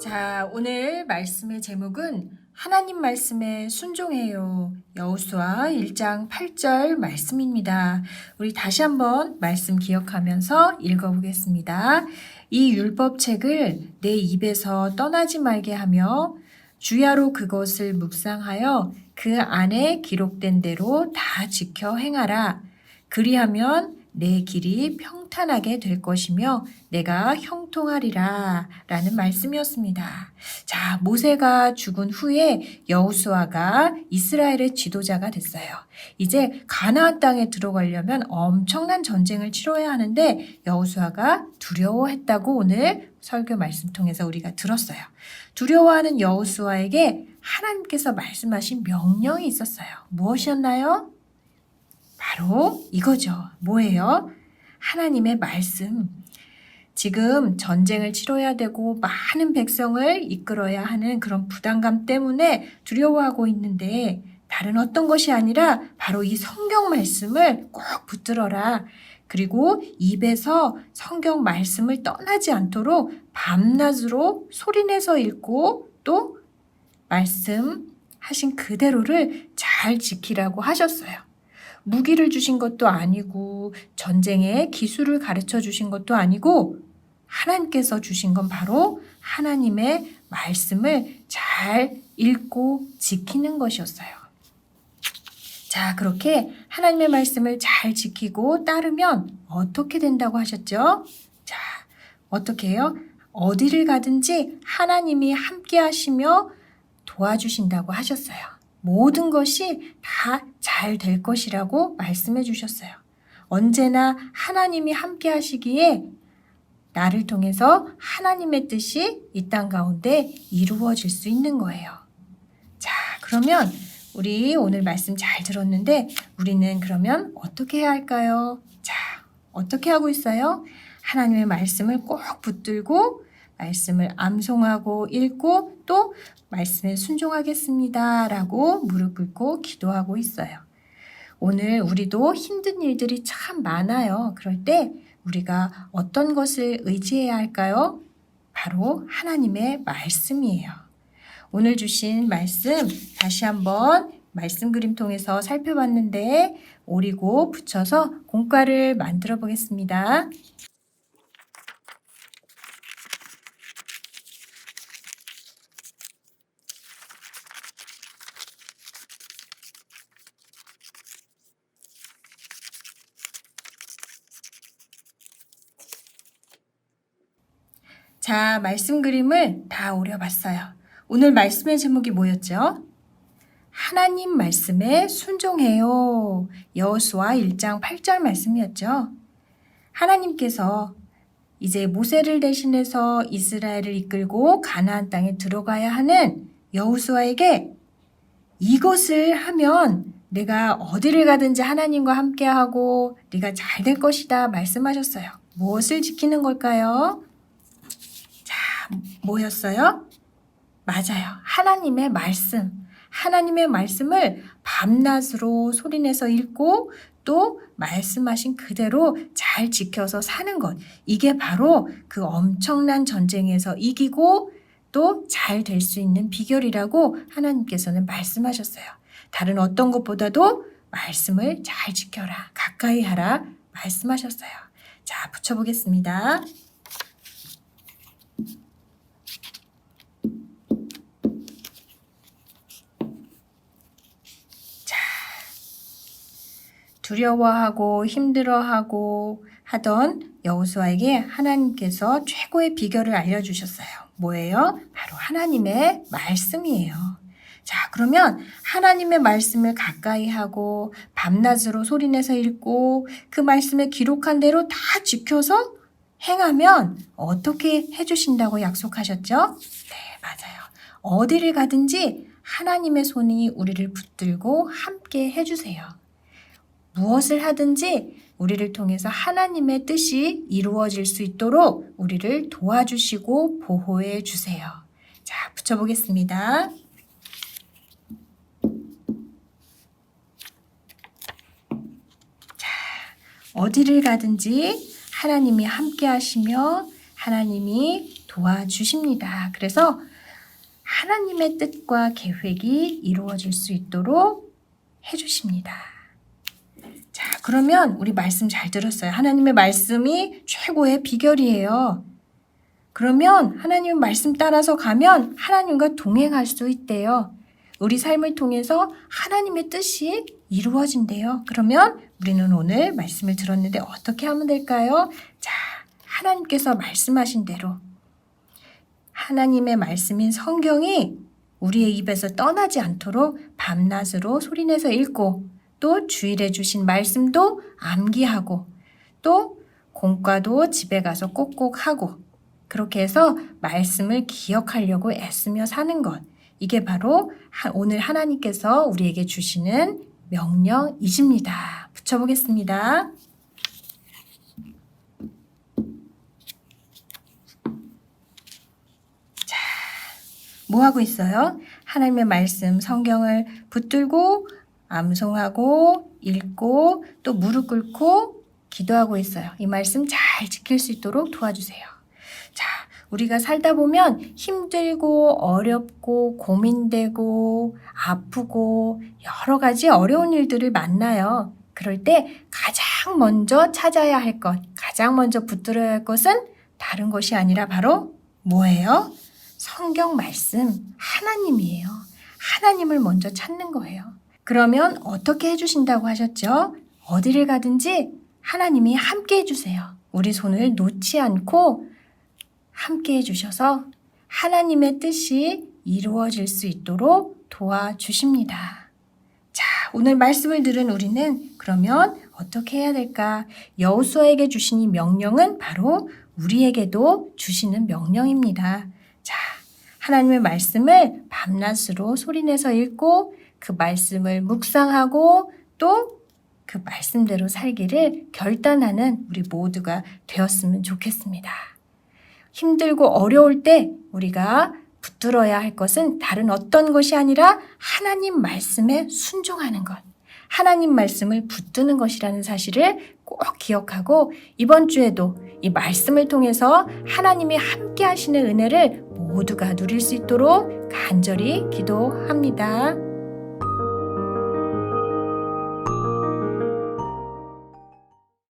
자, 오늘 말씀의 제목은 하나님 말씀에 순종해요. 여호수아 1장 8절 말씀입니다. 우리 다시 한번 말씀 기억하면서 읽어보겠습니다. 이 율법책을 내 입에서 떠나지 말게 하며 주야로 그것을 묵상하여 그 안에 기록된 대로 다 지켜 행하라. 그리하면 내 길이 평탄하게 될 것이며 내가 형통하리라 라는 말씀이었습니다. 자, 모세가 죽은 후에 여호수아가 이스라엘의 지도자가 됐어요. 이제 가나안 땅에 들어가려면 엄청난 전쟁을 치러야 하는데 여호수아가 두려워했다고 오늘 설교 말씀 통해서 우리가 들었어요. 두려워하는 여호수아에게 하나님께서 말씀하신 명령이 있었어요. 무엇이었나요? 바로 이거죠. 뭐예요? 하나님의 말씀. 지금 전쟁을 치러야 되고 많은 백성을 이끌어야 하는 그런 부담감 때문에 두려워하고 있는데 다른 어떤 것이 아니라 바로 이 성경 말씀을 꼭 붙들어라. 그리고 입에서 성경 말씀을 떠나지 않도록 밤낮으로 소리내서 읽고 또 말씀하신 그대로를 잘 지키라고 하셨어요. 무기를 주신 것도 아니고 전쟁의 기술을 가르쳐 주신 것도 아니고 하나님께서 주신 건 바로 하나님의 말씀을 잘 읽고 지키는 것이었어요. 자, 그렇게 하나님의 말씀을 잘 지키고 따르면 어떻게 된다고 하셨죠? 자, 어떻게 해요? 어디를 가든지 하나님이 함께 하시며 도와주신다고 하셨어요. 모든 것이 다 잘 될 것이라고 말씀해 주셨어요. 언제나 하나님이 함께 하시기에 나를 통해서 하나님의 뜻이 이 땅 가운데 이루어질 수 있는 거예요. 자, 그러면 우리 오늘 말씀 잘 들었는데 우리는 그러면 어떻게 해야 할까요? 자, 어떻게 하고 있어요? 하나님의 말씀을 꼭 붙들고 말씀을 암송하고 읽고 또 말씀에 순종하겠습니다 라고 무릎 꿇고 기도하고 있어요. 오늘 우리도 힘든 일들이 참 많아요. 그럴 때 우리가 어떤 것을 의지해야 할까요? 바로 하나님의 말씀이에요. 오늘 주신 말씀 다시 한번 말씀 그림 통해서 살펴봤는데 오리고 붙여서 공과를 만들어 보겠습니다. 자, 말씀 그림을 다 오려봤어요. 오늘 말씀의 제목이 뭐였죠? 하나님 말씀에 순종해요. 여호수아 1장 8절 말씀이었죠. 하나님께서 이제 모세를 대신해서 이스라엘을 이끌고 가나안 땅에 들어가야 하는 여호수아에게 이것을 하면 내가 어디를 가든지 하나님과 함께하고 네가 잘 될 것이다 말씀하셨어요. 무엇을 지키는 걸까요? 뭐였어요? 맞아요. 하나님의 말씀. 하나님의 말씀을 밤낮으로 소리내서 읽고 또 말씀하신 그대로 잘 지켜서 사는 것. 이게 바로 그 엄청난 전쟁에서 이기고 또 잘 될 수 있는 비결이라고 하나님께서는 말씀하셨어요. 다른 어떤 것보다도 말씀을 잘 지켜라. 가까이 하라. 말씀하셨어요. 자, 붙여보겠습니다. 두려워하고 힘들어하고 하던 여호수아에게 하나님께서 최고의 비결을 알려주셨어요. 뭐예요? 바로 하나님의 말씀이에요. 자, 그러면 하나님의 말씀을 가까이 하고 밤낮으로 소리내서 읽고 그 말씀에 기록한 대로 다 지켜서 행하면 어떻게 해주신다고 약속하셨죠? 네, 맞아요. 어디를 가든지 하나님의 손이 우리를 붙들고 함께 해주세요. 무엇을 하든지 우리를 통해서 하나님의 뜻이 이루어질 수 있도록 우리를 도와주시고 보호해 주세요. 자, 붙여보겠습니다. 자, 어디를 가든지 하나님이 함께 하시며 하나님이 도와주십니다. 그래서 하나님의 뜻과 계획이 이루어질 수 있도록 해주십니다. 자, 그러면 우리 말씀 잘 들었어요. 하나님의 말씀이 최고의 비결이에요. 그러면 하나님 말씀 따라서 가면 하나님과 동행할 수 있대요. 우리 삶을 통해서 하나님의 뜻이 이루어진대요. 그러면 우리는 오늘 말씀을 들었는데 어떻게 하면 될까요? 자, 하나님께서 말씀하신 대로 하나님의 말씀인 성경이 우리의 입에서 떠나지 않도록 밤낮으로 소리내서 읽고 또 주일에 주신 말씀도 암기하고 또 공과도 집에 가서 꼭꼭 하고 그렇게 해서 말씀을 기억하려고 애쓰며 사는 것. 이게 바로 오늘 하나님께서 우리에게 주시는 명령이십니다. 붙여보겠습니다. 자, 뭐 하고 있어요? 하나님의 말씀, 성경을 붙들고 암송하고 읽고 또 무릎 꿇고 기도하고 있어요. 이 말씀 잘 지킬 수 있도록 도와주세요. 자, 우리가 살다 보면 힘들고 어렵고 고민되고 아프고 여러 가지 어려운 일들을 만나요. 그럴 때 가장 먼저 찾아야 할 것, 가장 먼저 붙들어야 할 것은 다른 것이 아니라 바로 뭐예요? 성경 말씀, 하나님이에요. 하나님을 먼저 찾는 거예요. 그러면 어떻게 해주신다고 하셨죠? 어디를 가든지 하나님이 함께 해주세요. 우리 손을 놓지 않고 함께 해주셔서 하나님의 뜻이 이루어질 수 있도록 도와주십니다. 자, 오늘 말씀을 들은 우리는 그러면 어떻게 해야 될까? 여호수아에게 주신 이 명령은 바로 우리에게도 주시는 명령입니다. 자, 하나님의 말씀을 밤낮으로 소리내서 읽고 그 말씀을 묵상하고 또 그 말씀대로 살기를 결단하는 우리 모두가 되었으면 좋겠습니다. 힘들고 어려울 때 우리가 붙들어야 할 것은 다른 어떤 것이 아니라 하나님 말씀에 순종하는 것. 하나님 말씀을 붙드는 것이라는 사실을 꼭 기억하고 이번 주에도 이 말씀을 통해서 하나님이 함께 하시는 은혜를 모두가 누릴 수 있도록 간절히 기도합니다.